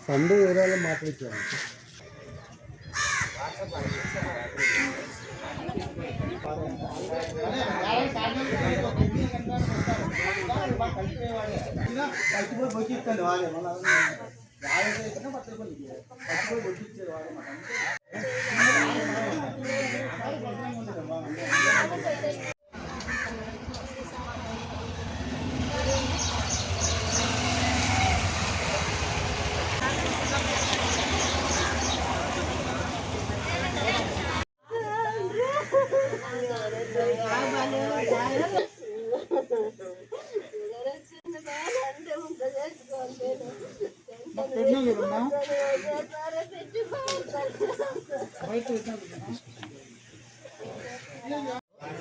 సండు వివరాలు మాట్లాడుతాను.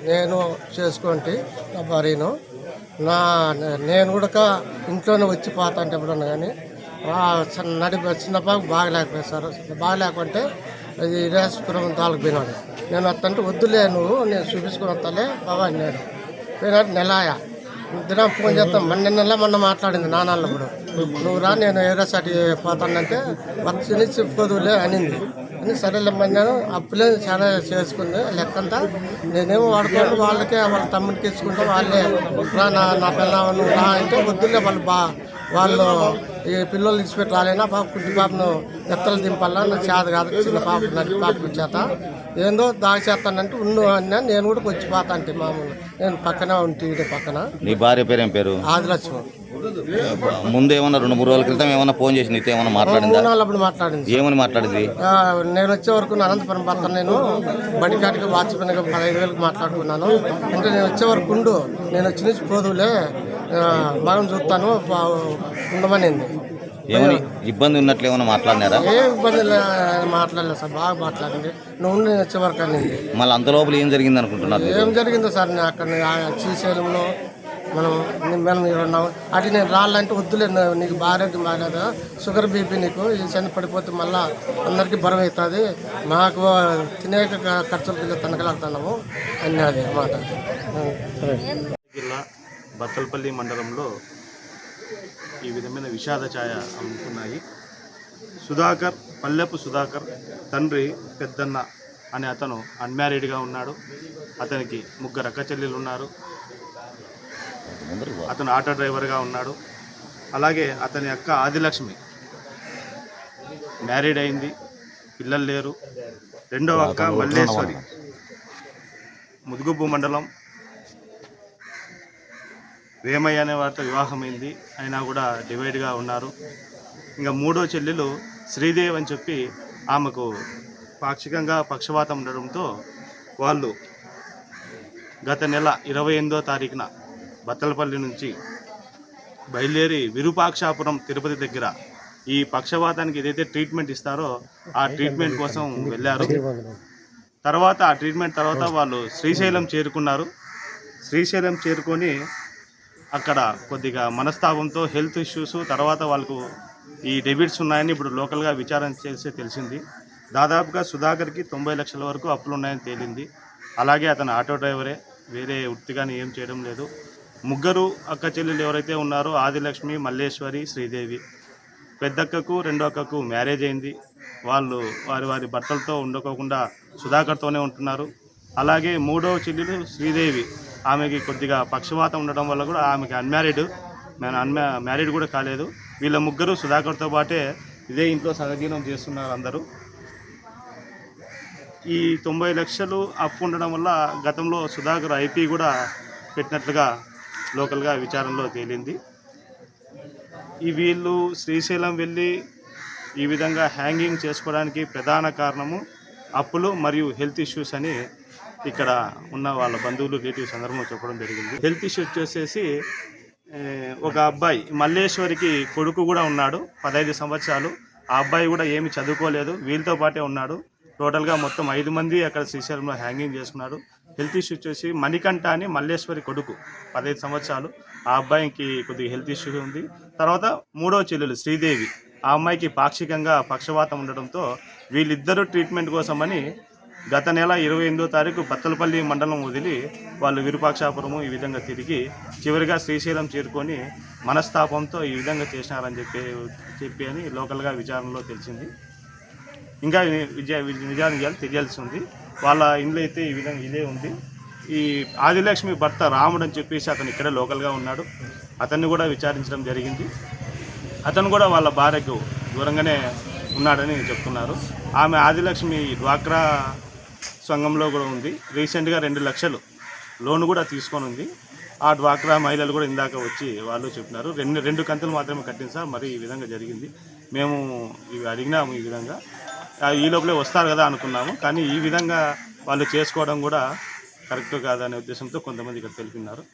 నేను చేసుకుంటే నా భార్యను నేను కూడా ఇంట్లోనే వచ్చి పోతా అంటే ఎప్పుడన్నా కానీ చిన్న పాప బాగలేకపోయారు సార్. బాగలేకుంటే అది రేసుపురం తాలకు పోయినాడు. నేను వస్తుంటే వద్దులే నువ్వు నేను చూపించుకుని వస్తాలే బాబా అన్నాడు. పోయినాడు నెలాయ దినం ఫోన్ చేస్తాం. మొన్న మాట్లాడింది నాన్నలు కూడా నువ్వు రా నేను ఏరోసాటి పోతానంటే వచ్చి చెప్పుకోదులే అనింది అని సరేలేమన్నాను. అప్పులే చాలా చేసుకుంది లెక్కంతా. నేనేమో వాడుకోండి వాళ్ళకే వాళ్ళ తమ్ముడికి ఇచ్చుకుంటే వాళ్ళే రా నా పిల్లలు నువ్వు రా అంటే వద్దులే వాళ్ళు ఈ పిల్లలు ఇచ్చిపెట్టి రాలేనా పాప కుట్టి పాపను ఎత్తలు దింపాలా నాకు చేత కాదు చిన్న పాప పాప చేత ఏందో దాగి చేస్తానంటే ఉన్ను అన్నా. నేను కూడా వచ్చి పోతా అంటే మామూలు నేను పక్కన ఉంటే పక్కన. నీ భార్య పేరు ఏం పేరు? ఆదిలక్ష్మి. ముందు ఏమన్నా 2-3 రోజుల క్రితం ఏమన్నా ఫోన్ చేసి నీతో ఏమన్నా మాట్లాడిందా? అప్పుడు మాట్లాడింది. ఏమని మాట్లాడింది? నేను వచ్చే వరకు అనంతపురం భర్త నేను బడికాటికి వాచ్మెన్ 15,000 మాట్లాడుకున్నాను. అంటే నేను వచ్చే వరకు ఉండు, నేను వచ్చి నుంచి పోదులే మగం చూస్తాను ఉండమనింది. ఏమని ఇబ్బంది ఉన్నట్లు ఏమైనా మాట్లాడినారా? ఏ ఇబ్బంది మాట్లాడలేదు సార్, బాగా మాట్లాడింది. నువ్వు నేను వచ్చే వరకు అనింది. మళ్ళీ అంత లోపల ఏం జరిగింది అనుకుంటున్నారు? ఏం జరిగిందో సార్ నేను అక్కడ శ్రీశైలంలో మనం మీరు ఉన్నాము అటు నేను రాళ్ళంటే వద్దులే నీకు ఆరోగ్యం బాగాలేదు, షుగర్ బీపీ నీకు ఈ చని పడిపోతే మళ్ళీ అందరికీ బరువు అవుతుంది, మాకు తినేక ఖర్చులు తనకలాడుతున్నాము అన్నది మాట. జిల్లా బత్తలపల్లి మండలంలో ఈ విధమైన విషాద ఛాయ అమ్ముకున్నాయి. సుధాకర్, పల్లెపు సుధాకర్ తండ్రి పెద్దన్న అనే అతను అన్మ్యారీడ్గా ఉన్నాడు. అతనికి 3 అక్క చెల్లెలు ఉన్నారు. అతను ఆటో డ్రైవర్గా ఉన్నాడు. అలాగే అతని అక్క ఆదిలక్ష్మి మ్యారీడ్ అయింది, పిల్లలు లేరు. రెండవ అక్క మల్లేశ్వరి ముదుగుబ్బు మండలం వేమయ్య అనే వారితో వివాహమైంది, అయినా కూడా డివైడ్గా ఉన్నారు. ఇంకా 3వ చెల్లెలు శ్రీదేవి అని చెప్పి ఆమెకు పాక్షికంగా పక్షవాతం ఉండడంతో వాళ్ళు గత నెల 28వ తారీఖున బత్తలపల్లి నుంచి బయలుదేరి విరూపాక్షాపురం తిరుపతి దగ్గర ఈ పక్షవాతానికి ఏదైతే ట్రీట్మెంట్ ఇస్తారో ఆ ట్రీట్మెంట్ కోసం వెళ్ళారు. తర్వాత ఆ ట్రీట్మెంట్ తర్వాత వాళ్ళు శ్రీశైలం చేరుకున్నారు. శ్రీశైలం చేరుకొని అక్కడ కొద్దిగా మనస్తాపంతో హెల్త్ ఇష్యూస్, తర్వాత వాళ్ళకు ఈ డెబిట్స్ ఉన్నాయని ఇప్పుడు లోకల్గా విచారణ చేస్తే తెలిసింది. దాదాపుగా సుధాకర్కి 90 లక్షల వరకు అప్పులు ఉన్నాయని తేలింది. అలాగే అతను ఆటో డ్రైవరే, వేరే వృత్తిగాని ఏం చేయడం లేదు. 3 అక్క చెల్లెలు ఎవరైతే ఉన్నారో ఆదిలక్ష్మి, మల్లేశ్వరి, శ్రీదేవి. పెద్దక్కకు 2వ అక్కకు మ్యారేజ్ అయింది. వాళ్ళు వారి భర్తలతో ఉండకోకుండా సుధాకర్తోనే ఉంటున్నారు. అలాగే 3వ చెల్లెలు శ్రీదేవి, ఆమెకి కొద్దిగా పక్షవాతం ఉండడం వల్ల కూడా ఆమెకి మ్యారీడ్ కూడా కాలేదు. వీళ్ళ 3 సుధాకర్తో పాటే ఇదే ఇంట్లో సహజీవనం చేస్తున్నారు అందరూ. ఈ 90 లక్షలు అప్పు ఉండడం వల్ల గతంలో సుధాకర్ ఐపీ కూడా పెట్టినట్లుగా లోకల్గా విచారణలో తేలింది. వీళ్ళు శ్రీశైలం వెళ్ళి ఈ విధంగా హ్యాంగింగ్ చేసుకోవడానికి ప్రధాన కారణము అప్పులు మరియు హెల్త్ ఇష్యూస్ అని ఇక్కడ ఉన్న వాళ్ళ బంధువులు రిలేటివ్స్ అందరూ చెప్పడం జరిగింది. హెల్త్ ఇష్యూస్ వచ్చేసి ఒక అబ్బాయి మల్లేశ్వరికి కొడుకు కూడా ఉన్నాడు, 15 సంవత్సరాలు. ఆ అబ్బాయి కూడా ఏమి చదువుకోలేదు, వీళ్ళతో పాటే ఉన్నాడు. టోటల్గా మొత్తం 5 మంది అక్కడ శ్రీశైలంలో హ్యాంగింగ్ చేసుకున్నారు. హెల్త్ ఇష్యూ వచ్చేసి మణికంఠ అని మల్లేశ్వరి కొడుకు, 15 సంవత్సరాలు. ఆ అబ్బాయికి కొద్దిగా హెల్త్ ఇష్యూ ఉంది. తర్వాత 3వ చెల్లెలు శ్రీదేవి, ఆ అమ్మాయికి పాక్షికంగా పక్షవాతం ఉండడంతో వీళ్ళిద్దరూ ట్రీట్మెంట్ కోసమని గత నెల 28వ తారీఖు బత్తలపల్లి మండలం వదిలి వాళ్ళు విరూపాక్షాపురము ఈ విధంగా తిరిగి చివరిగా శ్రీశైలం చేరుకొని మనస్తాపంతో ఈ విధంగా చేసినారని చెప్పి అని లోకల్గా విచారణలో తెలిసింది. ఇంకా నిజాలు తెలియాల్సి ఉంది. వాళ్ళ ఇంట్లో అయితే ఈ విధంగా ఇదే ఉంది. ఈ ఆదిలక్ష్మి భర్త రాముడు అని చెప్పేసి అతను ఇక్కడే లోకల్గా ఉన్నాడు. అతన్ని కూడా విచారించడం జరిగింది. అతను కూడా వాళ్ళ భార్యకు దూరంగానే ఉన్నాడని చెప్తున్నారు. ఆమె ఆదిలక్ష్మి డ్వాక్రా సంఘంలో కూడా ఉంది. రీసెంట్గా 2 లక్షలు లోన్ కూడా తీసుకొని ఉంది. ఆ డ్వాక్రా మహిళలు కూడా ఇందాక వచ్చి వాళ్ళు చెప్పినారు, 2 కంతులు మాత్రమే కట్టింది సార్, మరి ఈ విధంగా జరిగింది, మేము ఇవి అడిగినాము, ఈ విధంగా ఈ లోపలే వస్తారు కదా అనుకున్నాము, కానీ ఈ విధంగా వాళ్ళు చేసుకోవడం కూడా కరెక్ట్ కాదనే ఉద్దేశంతో కొంతమంది ఇక్కడ తెలిపినారు.